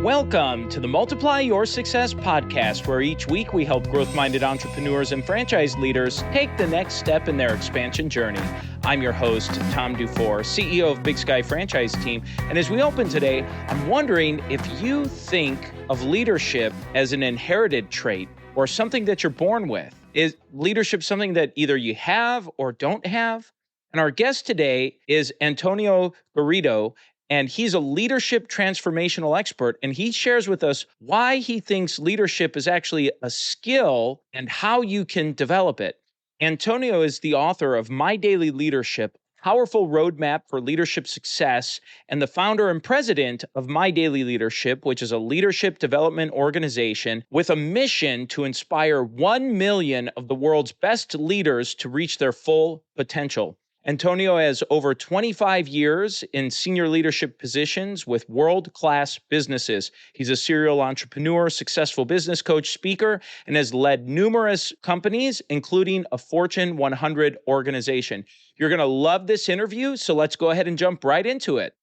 Welcome to the Multiply Your Success podcast, where each week we help growth-minded entrepreneurs and franchise leaders take the next step in their expansion journey. I'm your host, Tom Dufour, CEO of Big Sky Franchise Team. And as we open today, I'm wondering if you think of leadership as an inherited trait or something that you're born with. Is leadership something that either you have or don't have? And our guest today is Antonio Garrido, and he's a leadership transformational expert, and he shares with us why he thinks leadership is actually a skill and how you can develop it. Antonio is the author of My Daily Leadership, Powerful Roadmap for Leadership Success, and the founder and president of My Daily Leadership, which is a leadership development organization with a mission to inspire 1 million of the world's best leaders to reach their full potential. Antonio has over 25 years in senior leadership positions with world-class businesses. He's a serial entrepreneur, successful business coach, speaker, and has led numerous companies, including a Fortune 100 organization. You're going to love this interview, so let's go ahead and jump right into it.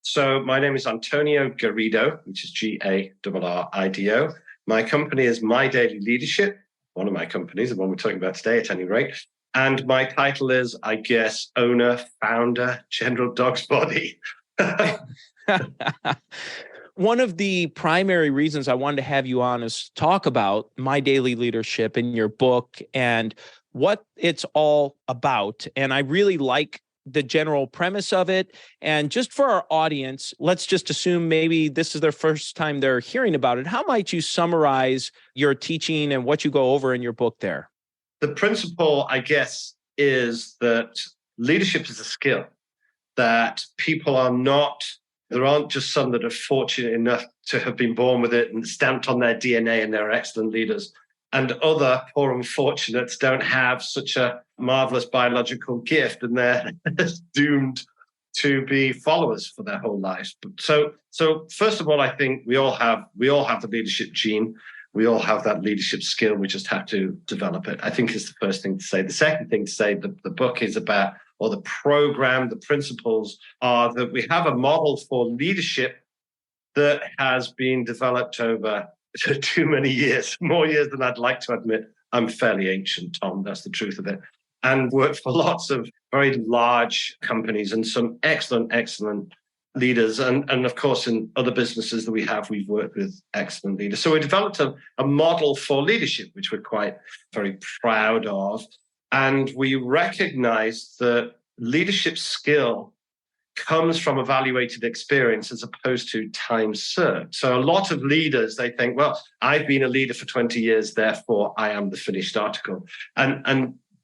So my name is Antonio Garrido, which is Garrido. My company is My Daily Leadership, one of my companies, the one we're talking about today at any rate. And my title is, I guess, owner, founder, general dog's body. One of the primary reasons I wanted to have you on is talk about My Daily Leadership in your book and what it's all about. And I really like the general premise of it. And just for our audience, let's just assume maybe this is their first time they're hearing about it. How might you summarize your teaching and what you go over in your book there? The principle, I guess, is that leadership is a skill, that people are not, there aren't just some that are fortunate enough to have been born with it and stamped on their DNA and they're excellent leaders. And other poor unfortunates don't have such a marvelous biological gift and they're doomed to be followers for their whole lives. So first of all, I think we all have the leadership gene. We all have that leadership skill. We just have to develop it, I think, is the first thing to say. The second thing to say, the book is about, or the program, the principles are that we have a model for leadership that has been developed over too many years, more years than I'd like to admit. I'm fairly ancient, Tom, that's the truth of it. And worked for lots of very large companies and some excellent leaders. And of course, in other businesses that we have, we've worked with excellent leaders. So we developed a model for leadership, which we're quite very proud of. And we recognize that leadership skill comes from evaluated experience as opposed to time served. So a lot of leaders, they think, well, I've been a leader for 20 years, therefore I am the finished article.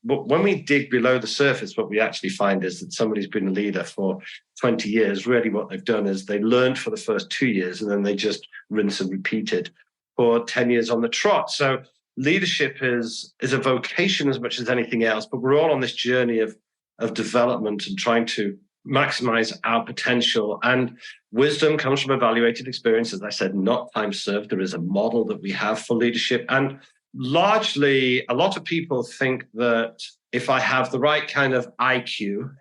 But when we dig below the surface, what we actually find is that somebody's been a leader for 20 years. Really what they've done is they learned for the first 2 years and then they just rinse and repeated for 10 years on the trot. So leadership is a vocation as much as anything else, but we're all on this journey of development and trying to maximize our potential. And wisdom comes from evaluated experience, as I said, not time served. There is a model that we have for leadership. And largely, a lot of people think that if I have the right kind of IQ,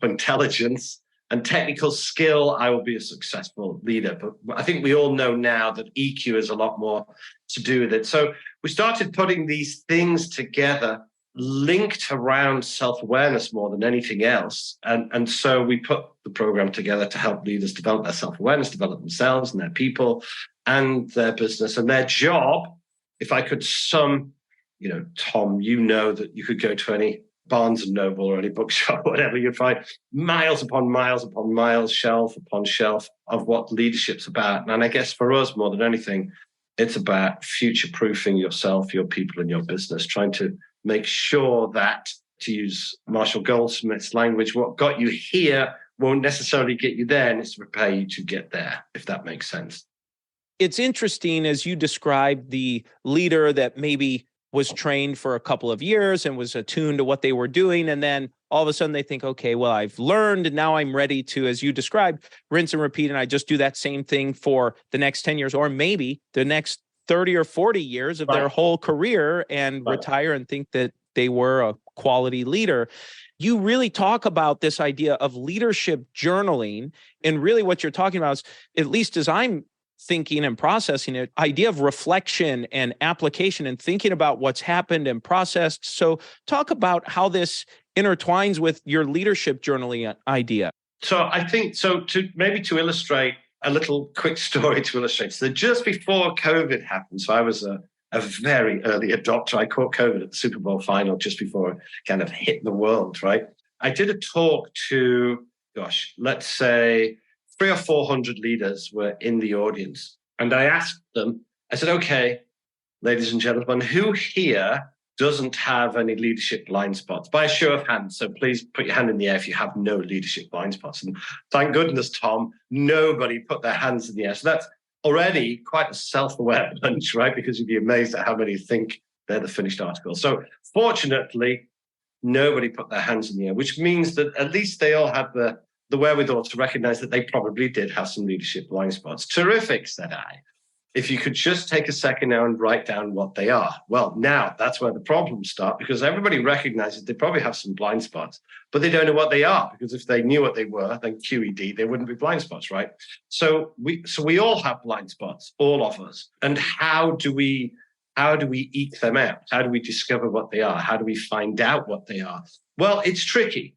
intelligence, and technical skill, I will be a successful leader. But I think we all know now that EQ is a lot more to do with it. So we started putting these things together, linked around self-awareness more than anything else. And so we put the program together to help leaders develop their self-awareness, develop themselves and their people and their business and their job. If I could sum, Tom, that you could go to any Barnes and Noble or any bookshop, whatever, you'd find miles upon miles upon miles, shelf upon shelf of what leadership's about. And I guess for us, more than anything, it's about future-proofing yourself, your people, and your business, trying to make sure that, to use Marshall Goldsmith's language, what got you here won't necessarily get you there, and it's to prepare you to get there, if that makes sense. It's interesting as you described the leader that maybe was trained for a couple of years and was attuned to what they were doing. And then all of a sudden they think, okay, well, I've learned and now I'm ready to, as you described, rinse and repeat. And I just do that same thing for the next 10 years or maybe the next 30 or 40 years of their whole career and retire and think that they were a quality leader. You really talk about this idea of leadership journaling. And really what you're talking about is, at least as I'm thinking and processing it, idea of reflection and application and thinking about what's happened and processed. So talk about how this intertwines with your leadership journaling idea. So I think, to illustrate a little quick story to illustrate. So just before COVID happened, so I was a very early adopter. I caught COVID at the Super Bowl final just before it kind of hit the world, right? I did a talk to, let's say 300 or 400 leaders were in the audience. And I asked them, I said, okay, ladies and gentlemen, who here doesn't have any leadership blind spots? By a show of hands. So please put your hand in the air if you have no leadership blind spots. And thank goodness, Tom, nobody put their hands in the air. So that's already quite a self-aware bunch, right? Because you'd be amazed at how many think they're the finished article. So fortunately, nobody put their hands in the air, which means that at least they all had the wherewithal to recognize that they probably did have some leadership blind spots. Terrific, said I. If you could just take a second now and write down what they are. Well, now that's where the problems start, because everybody recognizes they probably have some blind spots, but they don't know what they are, because if they knew what they were, then QED, they wouldn't be blind spots, right? So we all have blind spots, all of us. And how do we eke them out? How do we discover what they are? How do we find out what they are? Well, it's tricky.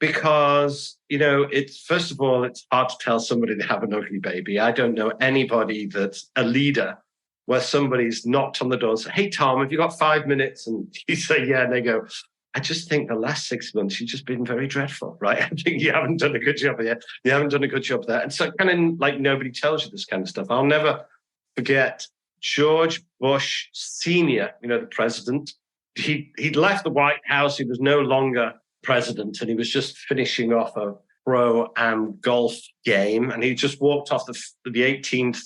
Because, it's first of all, it's hard to tell somebody they have an ugly baby. I don't know anybody that's a leader where somebody's knocked on the door and said, hey, Tom, have you got 5 minutes? And you say, yeah. And they go, I just think the last 6 months, you've just been very dreadful, right? I think you haven't done a good job here. You haven't done a good job there. And so kind of like nobody tells you this kind of stuff. I'll never forget George Bush Sr., the president. He'd left the White House. He was no longer president, and he was just finishing off a pro-am golf game, and he just walked off the 18th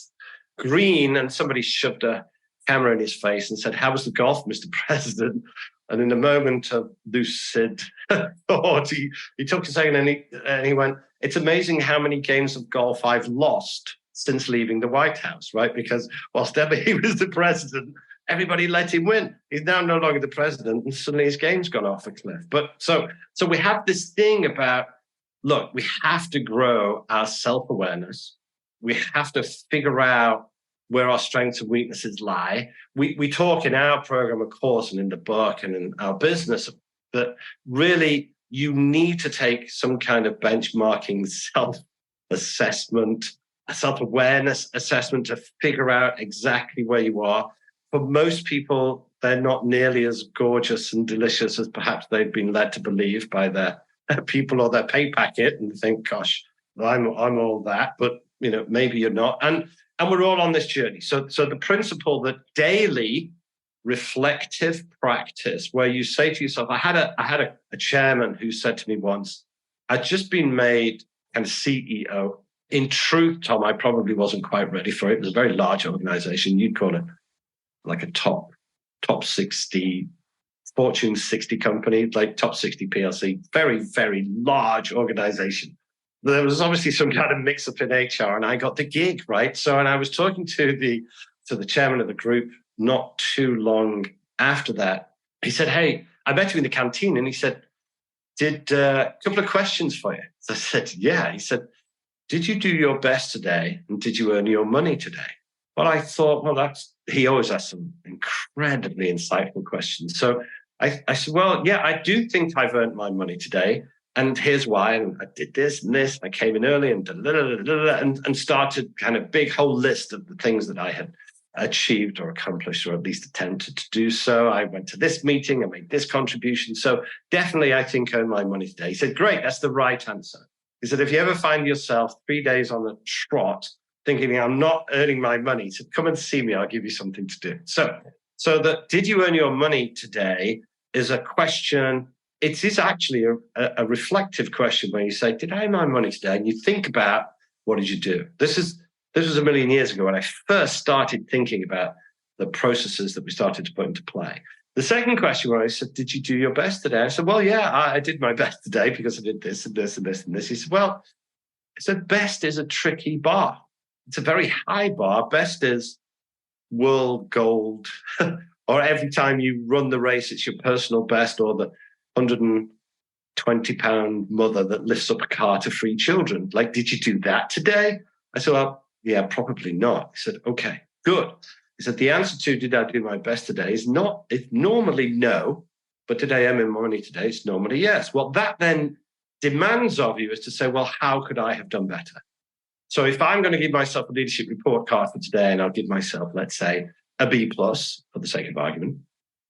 green, and somebody shoved a camera in his face and said, how was the golf, Mr. President? And in a moment of lucid thought, he took a second and he went, it's amazing how many games of golf I've lost since leaving the White House, right? Because whilst ever he was the president, everybody let him win. He's now no longer the president, and suddenly his game's gone off a cliff. But so we have this thing about, look, we have to grow our self-awareness. We have to figure out where our strengths and weaknesses lie. We talk in our program, of course, and in the book and in our business, that really you need to take some kind of benchmarking self-assessment, a self-awareness assessment to figure out exactly where you are. For most people, they're not nearly as gorgeous and delicious as perhaps they've been led to believe by their people or their pay packet, and think, gosh, I'm all that, but maybe you're not. And we're all on this journey. So the principle that daily reflective practice, where you say to yourself, I had a chairman who said to me once, I'd just been made kind of CEO. In truth, Tom, I probably wasn't quite ready for it. It was a very large organization. You'd call it like a top 60, Fortune 60 company, like top 60 PLC, very, very large organization. There was obviously some kind of mix up in HR, and I got the gig, right? So, and I was talking to the chairman of the group not too long after that. He said, hey, I met you in the canteen, and he said, did a couple of questions for you. So I said, yeah. He said, did you do your best today, and did you earn your money today? Well, I thought, he always asks some incredibly insightful questions. So I said, well, yeah, I do think I've earned my money today. And here's why. And I did this and this. I came in early and started kind of big whole list of the things that I had achieved or accomplished, or at least attempted to do so. I went to this meeting, I made this contribution. So definitely, I think I earned my money today. He said, great, that's the right answer. He said, if you ever find yourself 3 days on the trot thinking I'm not earning my money, he said, come and see me, I'll give you something to do. So that did you earn your money today is a question. It is actually a reflective question where you say, did I earn my money today? And you think about, what did you do? This was a million years ago when I first started thinking about the processes that we started to put into play. The second question where I said, did you do your best today? I said, well, yeah, I did my best today because I did this and this and this and this. He said, well, I said, best is a tricky bar. It's a very high bar. Best is world gold, or every time you run the race, it's your personal best, or the 120-pound mother that lifts up a car to free children. Like, did you do that today? I said, well, yeah, probably not. He said, okay, good. He said, the answer to did I do my best today is not, it's normally no, but did I earn my money today? It's normally yes. What that then demands of you is to say, well, how could I have done better? So if I'm going to give myself a leadership report card for today, and I'll give myself, let's say, a B plus for the sake of argument,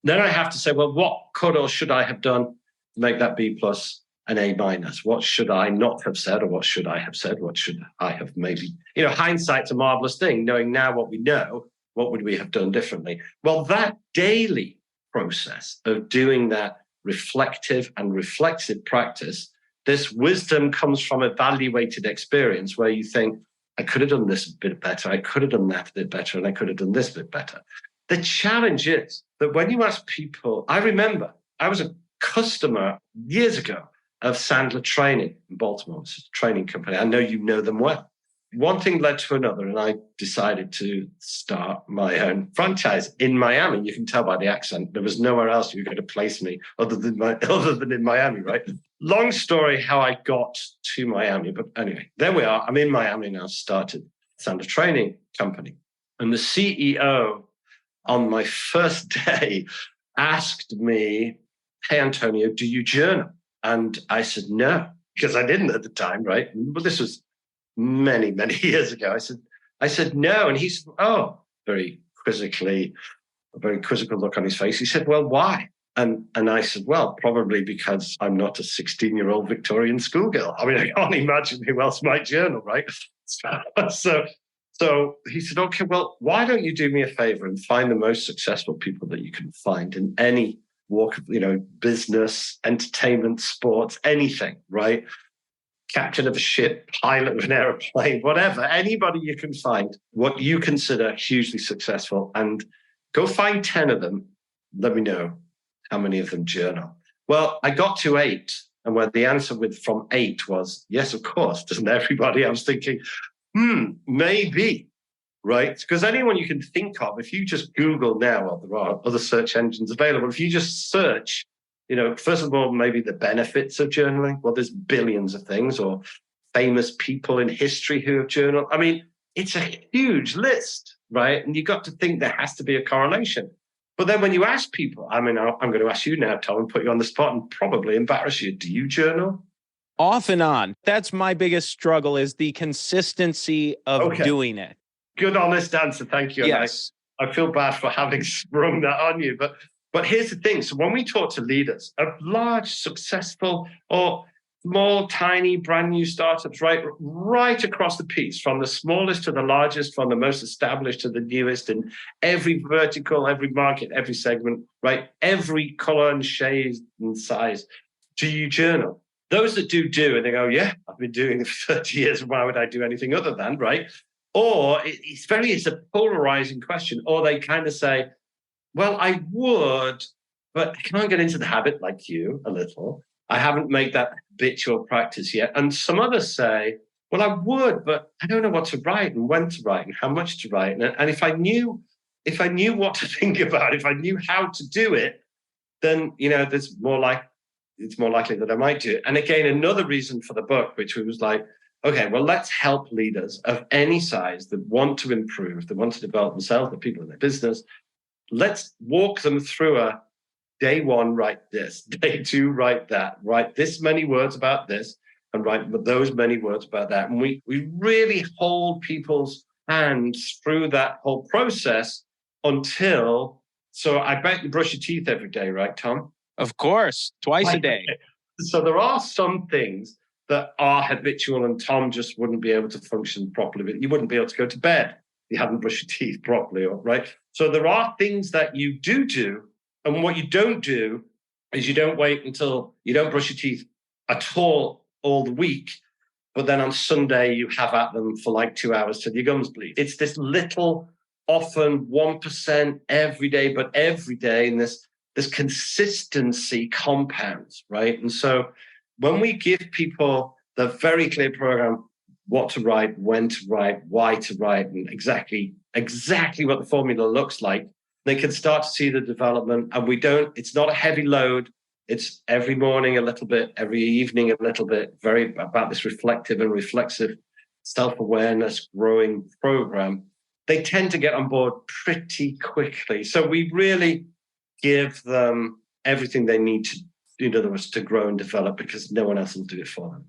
then I have to say, well, what could or should I have done to make that B plus an A minus? What should I not have said, or what should I have said? What should I have maybe, hindsight's a marvelous thing. Knowing now what we know, what would we have done differently? Well, that daily process of doing that reflective and reflexive practice, this wisdom comes from evaluated experience where you think, I could have done this a bit better, I could have done that a bit better, and I could have done this bit better. The challenge is that when you ask people, I remember I was a customer years ago of Sandler Training in Baltimore. It's a training company. I know you know them well. One thing led to another, and I decided to start my own franchise in Miami. You can tell by the accent. There was nowhere else you were going to place me other than in Miami, right? Long story how I got to Miami. But anyway, there we are. I'm in Miami now, started Sandler Training Company. And the CEO on my first day asked me, hey, Antonio, do you journal? And I said, no, because I didn't at the time, right? But this was many, many years ago. I said, no. And he said, oh, a very quizzical look on his face. He said, well, why? And I said, well, probably because I'm not a 16-year-old Victorian schoolgirl. I mean, I can't imagine who else might journal, right? So he said, okay, well, why don't you do me a favor and find the most successful people that you can find in any walk of, business, entertainment, sports, anything, right? Captain of a ship, pilot of an airplane, whatever, anybody you can find, what you consider hugely successful, and go find 10 of them. Let me know how many of them journal. Well, I got to 8, and where the answer from 8 was, yes, of course, doesn't everybody? I was thinking, maybe, right? Because anyone you can think of, if you just Google now, well, there are other search engines available. If you just search, first of all, maybe the benefits of journaling. Well, there's billions of things, or famous people in history who have journaled. I mean, it's a huge list, right? And you've got to think there has to be a correlation. But then when you ask people, I mean, I'm going to ask you now, Tom, and put you on the spot and probably embarrass you. Do you journal? Off and on. That's my biggest struggle, is the consistency of doing it. Good, honest answer. Thank you. Yes. I feel bad for having sprung that on you. But here's the thing. So when we talk to leaders of large, successful, or small, tiny, brand new startups, right across the piece, from the smallest to the largest, from the most established to the newest, in every vertical, every market, every segment, right? Every color and shade and size. Do you journal? Those that do, and they go, yeah, I've been doing it for 30 years. Why would I do anything other than, right? Or it's a polarizing question. Or they kind of say, well, I would, but I can't get into the habit like you a little. I haven't made that habitual practice yet. And some others say, well, I would, but I don't know what to write and when to write and how much to write. And if I knew what to think about, if I knew how to do it, then, it's more likely that I might do it. And again, another reason for the book, which was like, okay, well, let's help leaders of any size that want to improve, that want to develop themselves, the people in their business. Let's walk them through a day 1, write this, day 2, write that, write this many words about this, and write those many words about that. And we really hold people's hands through that whole process so I bet you brush your teeth every day, right, Tom? Of course, twice a day. So there are some things that are habitual, and Tom just wouldn't be able to function properly. You wouldn't be able to go to bed if you hadn't brushed your teeth properly, right? So there are things that you do, and what you don't do is you don't wait until you don't brush your teeth at all the week, but then on Sunday you have at them for like 2 hours till your gums bleed. It's this little, often 1% every day, but every day, and this consistency compounds, right? And so when we give people the very clear program, what to write, when to write, why to write, and exactly what the formula looks like, they can start to see the development. And it's not a heavy load. It's every morning a little bit, every evening a little bit, very about this reflective and reflexive self-awareness growing program, they tend to get on board pretty quickly. So we really give them everything they need to, in other words, to grow and develop, because no one else will do it for them.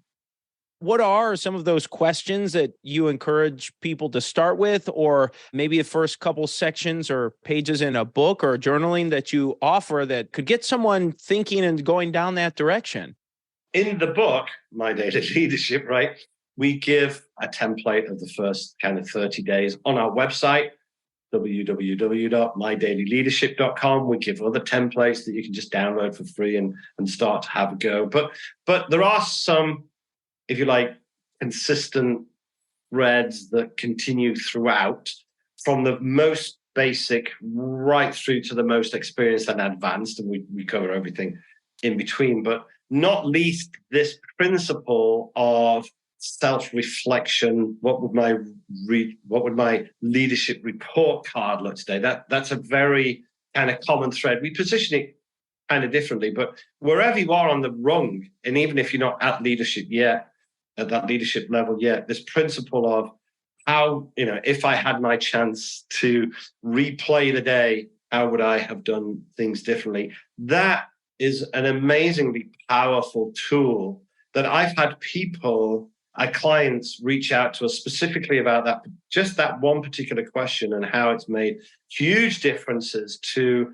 What are some of those questions that you encourage people to start with, or maybe the first couple sections or pages in a book or journaling that you offer that could get someone thinking and going down that direction? In the book, My Daily Leadership, right, we give a template of the first kind of 30 days on our website, www.mydailyleadership.com. We give other templates that you can just download for free and start to have a go. But there are some, if you like, consistent threads that continue throughout, from the most basic right through to the most experienced and advanced, and we cover everything in between, but not least this principle of self-reflection. What would my leadership report card look today? That's a very kind of common thread. We position it kind of differently, but wherever you are on the rung, and even if you're not at leadership yet, at that leadership level yet, this principle of how, if I had my chance to replay the day, how would I have done things differently? That is an amazingly powerful tool that I've had our clients reach out to us specifically about that, just that one particular question, and how it's made huge differences to,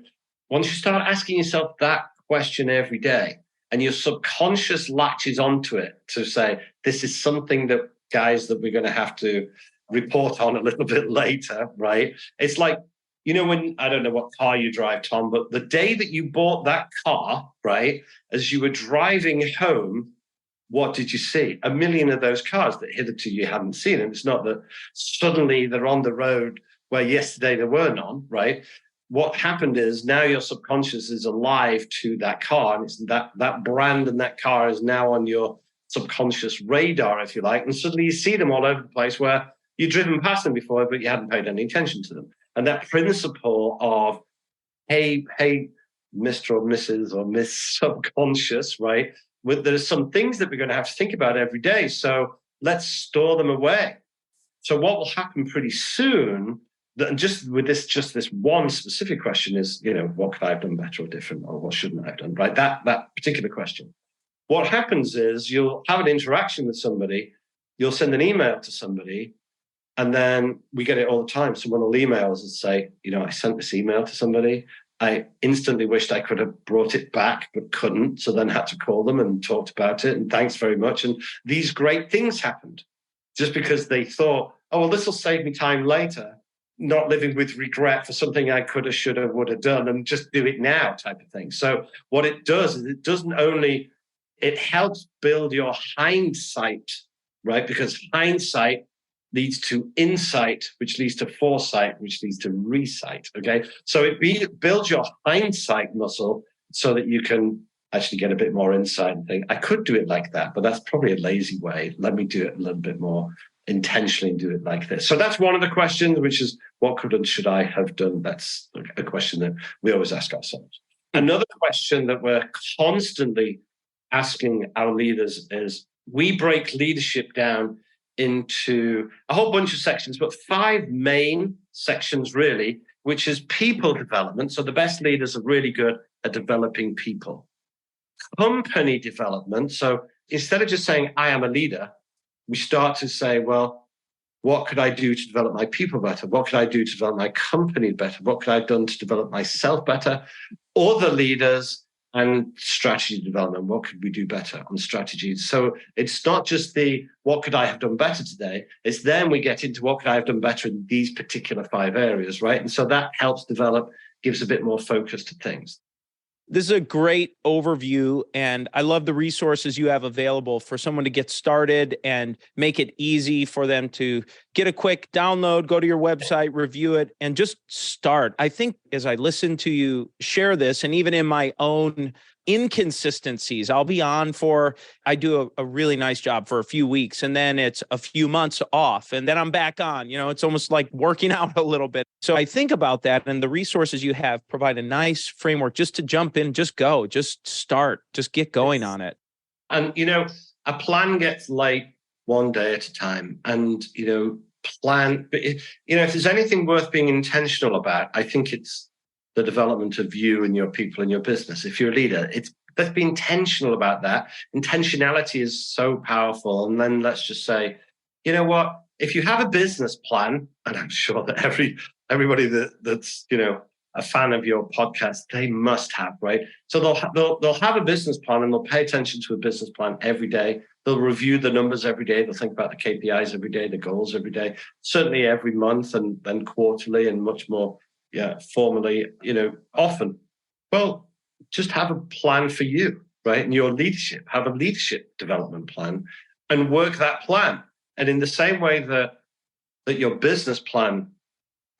once you start asking yourself that question every day, and your subconscious latches onto it to say, this is something that, guys, that we're going to have to report on a little bit later, right? It's like, when, I don't know what car you drive, Tom, but the day that you bought that car, right, as you were driving home, what did you see? A million of those cars that hitherto you hadn't seen. And it's not that suddenly they're on the road where yesterday there were none, right? What happened is now your subconscious is alive to that car, and it's that brand and that car is now on your subconscious radar, if you like, and suddenly you see them all over the place where you've driven past them before, but you hadn't paid any attention to them. And that principle of, hey, Mr. or Mrs. or Miss Subconscious, right? There's some things that we're going to have to think about every day, so let's store them away. So what will happen pretty soon, and just with this one specific question is, what could I have done better or different, or what shouldn't I have done, right? That particular question. What happens is you'll have an interaction with somebody, you'll send an email to somebody, and then we get it all the time. Someone will email us and say, I sent this email to somebody. I instantly wished I could have brought it back, but couldn't. So then had to call them and talked about it. And thanks very much. And these great things happened just because they thought, oh, well, this will save me time later, not living with regret for something I could have, should have, would have done, and just do it now type of thing. So what it does is it helps build your hindsight, right? Because hindsight leads to insight, which leads to foresight, which leads to resight, okay? So it builds your hindsight muscle so that you can actually get a bit more insight and think, I could do it like that, but that's probably a lazy way. Let me do it a little bit more intentionally and do it like this. So that's one of the questions, which is, what could and should I have done? That's a question that we always ask ourselves. Another question that we're constantly asking our leaders is, we break leadership down into a whole bunch of sections, but 5 main sections really, which is people development. So the best leaders are really good at developing people. Company development. So instead of just saying, I am a leader, we start to say, well, what could I do to develop my people better? What could I do to develop my company better? What could I have done to develop myself better? Other leaders and strategy development. What could we do better on strategies? So it's not just what could I have done better today? It's then we get into what could I have done better in these particular 5 areas, right? And so that helps develop, gives a bit more focus to things. This is a great overview, and I love the resources you have available for someone to get started and make it easy for them to get a quick download, go to your website, review it, and just start. I think as I listen to you share this, and even in my own inconsistencies, I'll be on I do a really nice job for a few weeks, and then it's a few months off, and then I'm back on. It's almost like working out a little bit. So I think about that, and the resources you have provide a nice framework just to jump in, just go, just start, just get going on it. And, a plan gets late one day at a time, and, plan. But, if there's anything worth being intentional about, I think it's the development of you and your people and your business. If you're a leader, let's be intentional about that. Intentionality is so powerful. And then let's just say, you know what? If you have a business plan, and I'm sure that everybody that's a fan of your podcast, they must have, right? So they'll have a business plan, and they'll pay attention to a business plan every day. They'll review the numbers every day. They'll think about the KPIs every day, the goals every day, certainly every month, and then quarterly, and much more, formally, often. Well, just have a plan for you, right? And your leadership, have a leadership development plan and work that plan. And in the same way that your business plan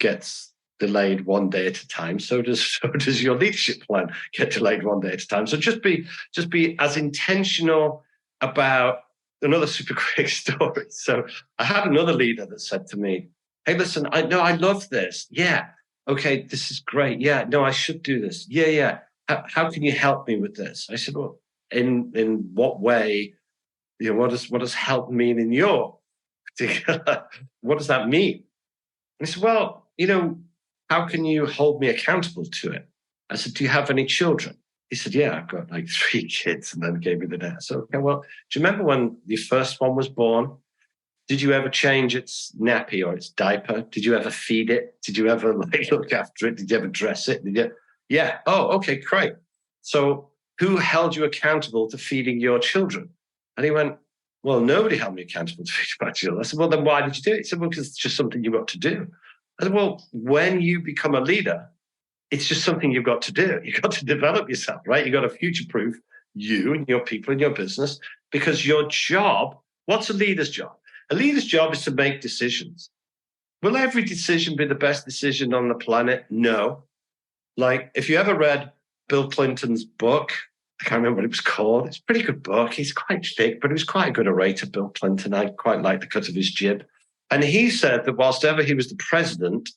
gets delayed one day at a time, so does your leadership plan get delayed one day at a time. So just be as intentional about. Another super quick story. So I had another leader that said to me, "Hey, listen, I love this. Yeah, okay, this is great. Yeah, no, I should do this. Yeah. How can you help me with this?" I said, "Well, in what way? What does help mean in your particular? What does that mean?" And he said, "Well, how can you hold me accountable to it?" I said, "Do you have any children?" He said, "Yeah, I've got like 3 kids," and then gave me the data. So, okay, well, do you remember when the first one was born? Did you ever change its nappy or its diaper? Did you ever feed it? Did you ever look after it? Did you ever dress it? Yeah. Oh, okay, great. So who held you accountable to feeding your children? And he went, "Well, nobody held me accountable to feeding my children." I said, "Well, then why did you do it?" He said, "Well, because it's just something you've got to do." I said, "Well, when you become a leader, it's just something you've got to do. You've got to develop yourself, right? You've got to future-proof you and your people and your business, because your job, what's a leader's job? A leader's job is to make decisions. Will every decision be the best decision on the planet? No. Like, if you ever read Bill Clinton's book, I can't remember what it was called. It's a pretty good book. He's quite thick, but he was quite a good orator, Bill Clinton. I quite like the cut of his jib. And he said that whilst ever he was the president,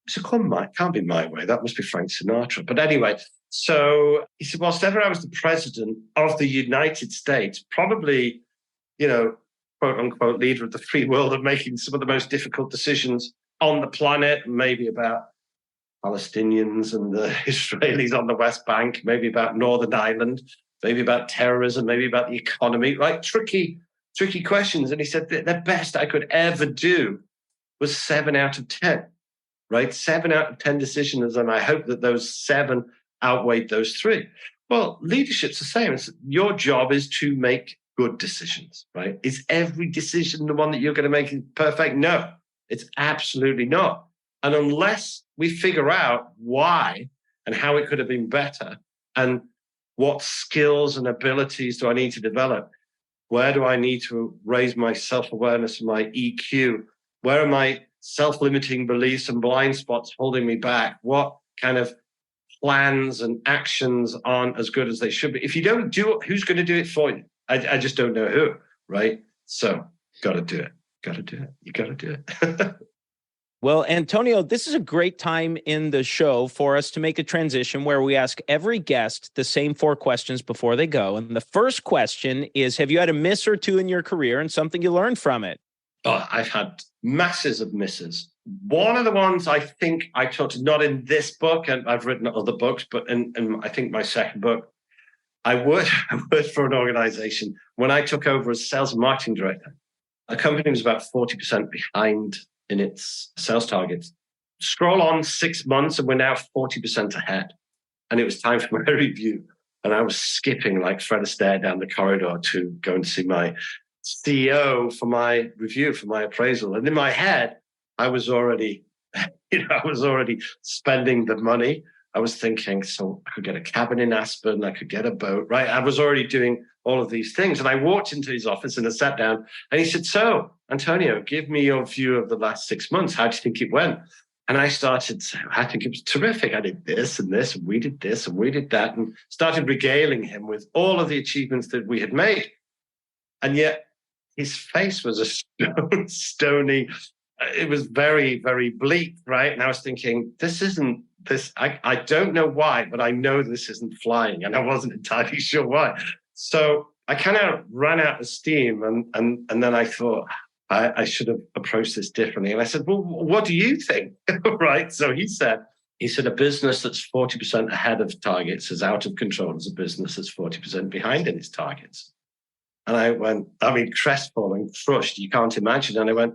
so can't be my way. That must be Frank Sinatra. But anyway, so he said, whilst ever I was the president of the United States, probably, quote unquote, leader of the free world, of making some of the most difficult decisions on the planet, maybe about Palestinians and the Israelis on the West Bank, maybe about Northern Ireland, maybe about terrorism, maybe about the economy, right? Tricky questions. And he said that the best I could ever do was 7 out of 10. Right? 7 out of 10 decisions. And I hope that those 7 outweighed those 3. Well, leadership's the same. Your job is to make good decisions, right? Is every decision the one that you're going to make perfect? No, it's absolutely not. And unless we figure out why and how it could have been better, and what skills and abilities do I need to develop, where do I need to raise my self-awareness and my EQ, where are my self-limiting beliefs and blind spots holding me back, what kind of plans and actions aren't as good as they should be. If you don't do it, who's going to do it for you? I just don't know who, right? So got to do it. You got to do it. Well, Antonio, this is a great time in the show for us to make a transition where we ask every guest the same 4 questions before they go. And the first question is, have you had a miss or 2 in your career and something you learned from it? Oh, I've had masses of misses. One of the ones I think I taught, not in this book, and I've written other books, but in I think my second book, I worked for an organization. When I took over as sales and marketing director, the company was about 40% behind in its sales targets. Scroll on 6 months and we're now 40% ahead. And it was time for my review. And I was skipping like Fred Astaire down the corridor to go and see my CEO for my review, for my appraisal. And in my head, I was already spending the money. I was thinking, so I could get a cabin in Aspen, I could get a boat, right? I was already doing all of these things. And I walked into his office and I sat down and he said, "So, Antonio, give me your view of the last 6 months. How do you think it went?" And I started, I think it was terrific. I did this and this, and we did this and we did that, and started regaling him with all of the achievements that we had made. And yet his face was a stony, it was very, very bleak, right? And I was thinking, I don't know why, but I know this isn't flying. And I wasn't entirely sure why. So I kind of ran out of steam, and then I thought I should have approached this differently. And I said, well, what do you think? Right. So he said, a business that's 40% ahead of targets is out of control as a business that's 40% behind in its targets. And I went, crestfallen, crushed. You can't imagine. And I went,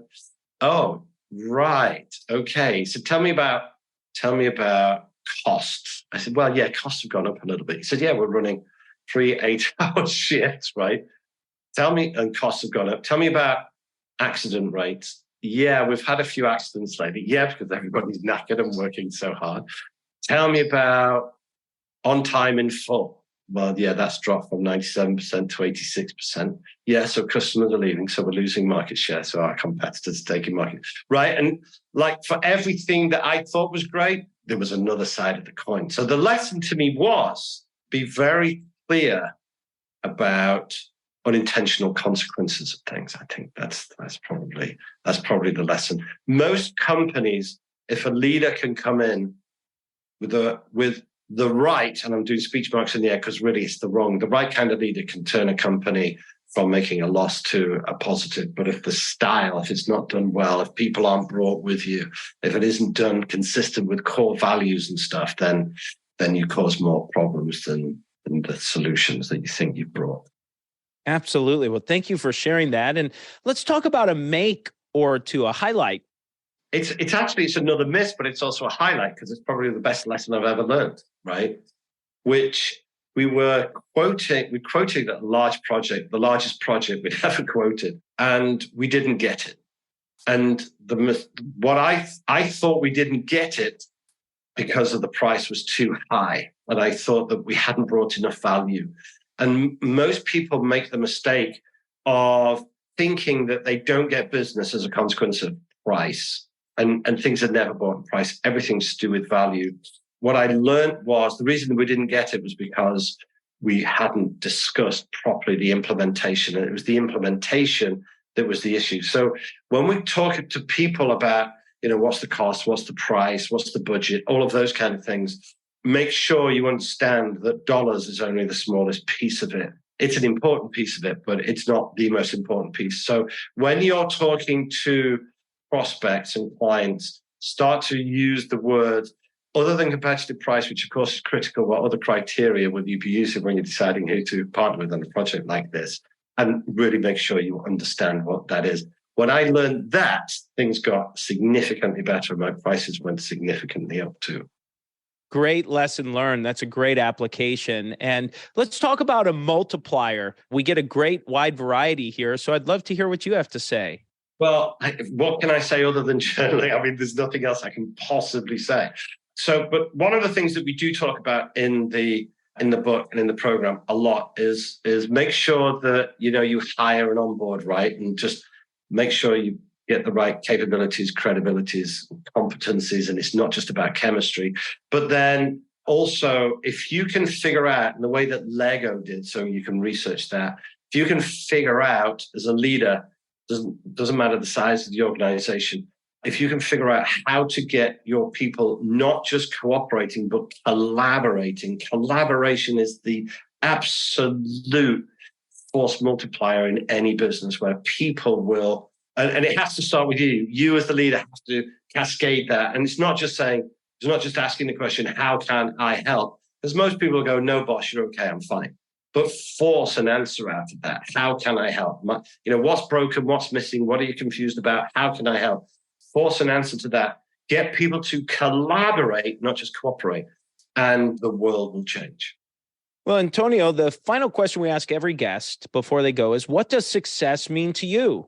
oh, right. Okay. So tell me about costs. I said, well, yeah, costs have gone up a little bit. He said, yeah, we're running 3 8-hour shifts, right? And costs have gone up. Tell me about accident rates. Yeah, we've had a few accidents lately. Yeah, because everybody's knackered and working so hard. Tell me about on time in full. Well, yeah, that's dropped from 97% to 86%. Yeah, so customers are leaving, so we're losing market share. So our competitors are taking market, right? And like for everything that I thought was great, there was another side of the coin. So the lesson to me was be very clear about unintentional consequences of things. I think that's probably the lesson. Most companies, if a leader can come in with the right, and I'm doing speech marks in the air because really it's the right kind of leader can turn a company from making a loss to a positive. But if it's not done well, if people aren't brought with you, if it isn't done consistent with core values and stuff, then you cause more problems than the solutions that you think you've brought. Absolutely. Well, thank you for sharing that. And let's talk about a make or to a highlight. It's another miss, but it's also a highlight because it's probably the best lesson I've ever learned, right? Which we quoted a large project, the largest project we'd ever quoted, and we didn't get it. And what I thought we didn't get it because of the price was too high. And I thought that we hadn't brought enough value. And most people make the mistake of thinking that they don't get business as a consequence of price. And things are never bought in price. Everything's to do with value. What I learned was the reason we didn't get it was because we hadn't discussed properly the implementation. And it was the implementation that was the issue. So when we talk to people about, what's the cost, what's the price, what's the budget, all of those kind of things, make sure you understand that dollars is only the smallest piece of it. It's an important piece of it, but it's not the most important piece. So when you're talking to prospects and clients, start to use the word other than competitive price, which of course is critical. What other criteria will you be using when you're deciding who to partner with on a project like this? And really make sure you understand what that is. When I learned that, things got significantly better. My prices went significantly up too. Great lesson learned. That's a great application. And let's talk about a multiplier. We get a great wide variety here. So I'd love to hear what you have to say. Well, what can I say other than journaling? There's nothing else I can possibly say. So, but one of the things that we do talk about in the book and in the program a lot is make sure that, you hire and onboard right, and just make sure you get the right capabilities, credibilities, competencies, and it's not just about chemistry. But then also, if you can figure out in the way that Lego did, so you can research that, if you can figure out as a leader, doesn't matter the size of the organization, if you can figure out how to get your people not just cooperating, but collaborating. Collaboration is the absolute force multiplier in any business where people will, and it has to start with you. You as the leader have to cascade that. And it's not just asking the question, how can I help? Because most people will go, no, boss, you're okay, I'm fine. But force an answer out of that. How can I help? What's broken? What's missing? What are you confused about? How can I help? Force an answer to that. Get people to collaborate, not just cooperate, and the world will change. Well, Antonio, the final question we ask every guest before they go is, what does success mean to you?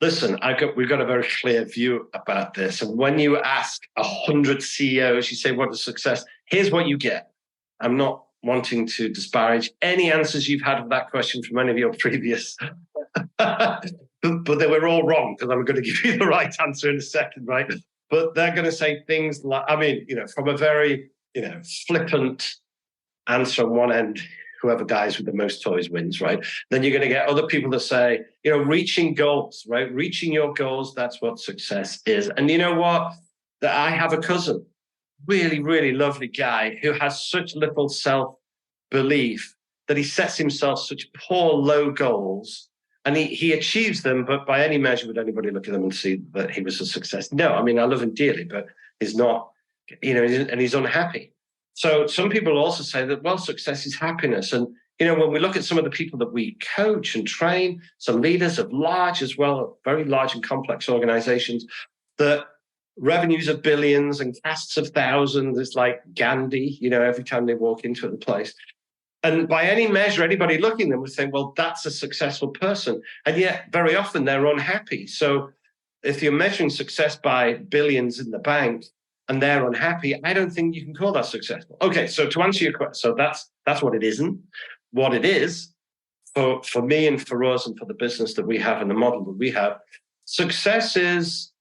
Listen, we've got a very clear view about this. And when you ask 100 CEOs, you say, what is success? Here's what you get. I'm not wanting to disparage any answers you've had of that question from any of your previous, but they were all wrong, because I'm going to give you the right answer in a second, right? But they're going to say things like, from a very, flippant answer on one end, whoever dies with the most toys wins, right? Then you're going to get other people that say, reaching goals, right? Reaching your goals, that's what success is. And you know what? That I have a cousin, really, really lovely guy who has such little self-belief that he sets himself such poor, low goals, and he achieves them, but by any measure would anybody look at them and see that he was a success? No, I mean, I love him dearly, but he's not, and he's unhappy. So some people also say that, well, success is happiness. And, when we look at some of the people that we coach and train, some leaders of large as well, very large and complex organizations, that revenues of billions and casts of thousands, it's like Gandhi, every time they walk into the place. And by any measure, anybody looking at them would say, well, that's a successful person. And yet very often they're unhappy. So if you're measuring success by billions in the bank and they're unhappy, I don't think you can call that successful. Okay, so to answer your question, so that's what it isn't. What it is, for me and for us and for the business that we have and the model that we have, success is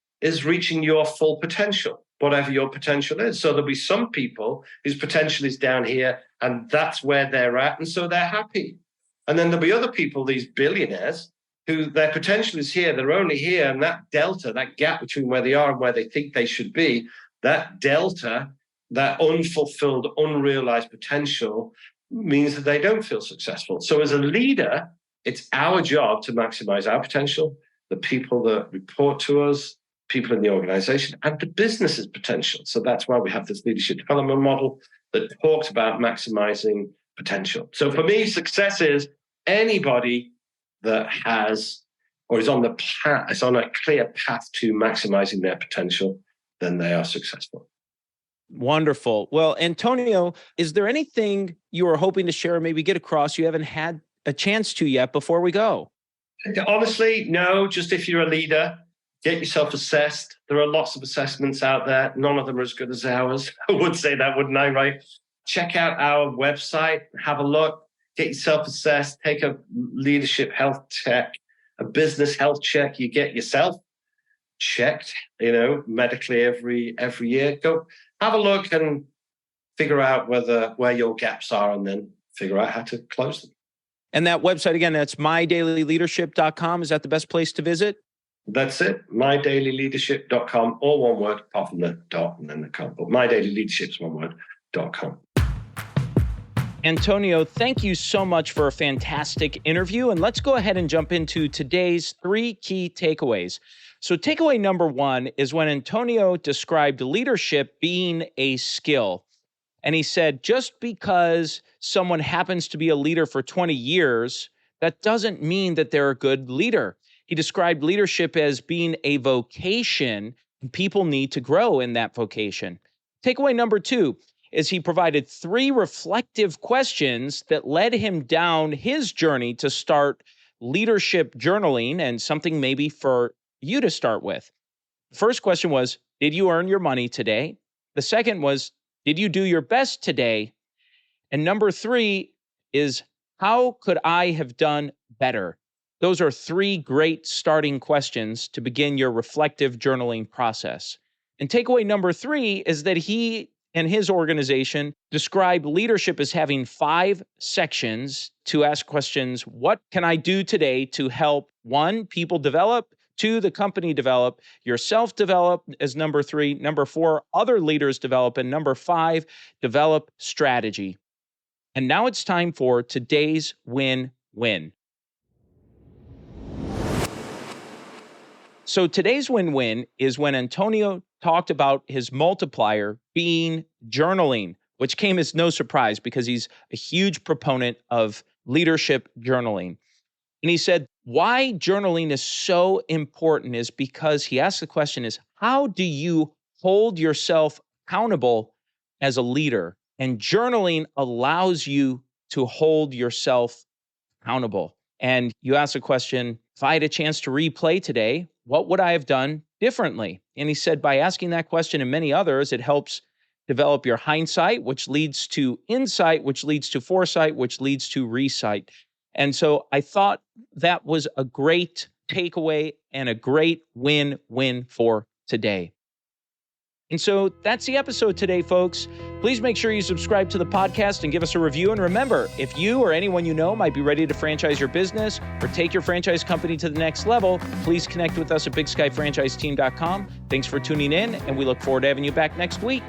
reaching your full potential, whatever your potential is. So there'll be some people whose potential is down here and that's where they're at, and so they're happy. And then there'll be other people, these billionaires, who their potential is here, they're only here, and that delta, that gap between where they are and where they think they should be, that delta, that unfulfilled, unrealized potential means that they don't feel successful. So as a leader, it's our job to maximize our potential, the people that report to us, people in the organization, and the business's potential. So that's why we have this leadership development model that talks about maximizing potential. So for me, success is anybody that has or is on the path, is on a clear path to maximizing their potential, then they are successful. Wonderful. Well, Antonio, is there anything you are hoping to share or maybe get across you haven't had a chance to yet before we go? Honestly, no. Just if you're a leader, get yourself assessed. There are lots of assessments out there. None of them are as good as ours. I would say that, wouldn't I, right? Check out our website, have a look, get yourself assessed, take a leadership health check, a business health check. You get yourself checked, medically every year. Go have a look and figure out where your gaps are, and then figure out how to close them. And that website, again, that's mydailyleadership.com. Is that the best place to visit? That's it. mydailyleadership.com, all one word, apart from the dot and then the com. But mydailyleadership's one word.com. Antonio, thank you so much for a fantastic interview. And let's go ahead and jump into today's 3 key takeaways. So takeaway number 1 is when Antonio described leadership being a skill. And he said, just because someone happens to be a leader for 20 years, that doesn't mean that they're a good leader. He described leadership as being a vocation, and people need to grow in that vocation. Takeaway number 2 is he provided 3 reflective questions that led him down his journey to start leadership journaling, and something maybe for you to start with. The first question was, did you earn your money today? The second was, did you do your best today? And number 3 is, how could I have done better? Those are 3 great starting questions to begin your reflective journaling process. And takeaway number 3 is that he and his organization describe leadership as having 5 sections to ask questions. What can I do today to help 1, people develop, 2, the company develop, yourself develop as number 3, number 4, other leaders develop, and number 5, develop strategy. And now it's time for today's win-win. So today's win-win is when Antonio talked about his multiplier being journaling, which came as no surprise because he's a huge proponent of leadership journaling. And he said why journaling is so important is because he asked the question is, how do you hold yourself accountable as a leader? And journaling allows you to hold yourself accountable. And you asked the question, if I had a chance to replay today, what would I have done differently? And he said, by asking that question and many others, it helps develop your hindsight, which leads to insight, which leads to foresight, which leads to recite. And so I thought that was a great takeaway and a great win-win for today. And so that's the episode today, folks. Please make sure you subscribe to the podcast and give us a review. And remember, if you or anyone you know might be ready to franchise your business or take your franchise company to the next level, please connect with us at bigskyfranchiseteam.com. Thanks for tuning in, and we look forward to having you back next week.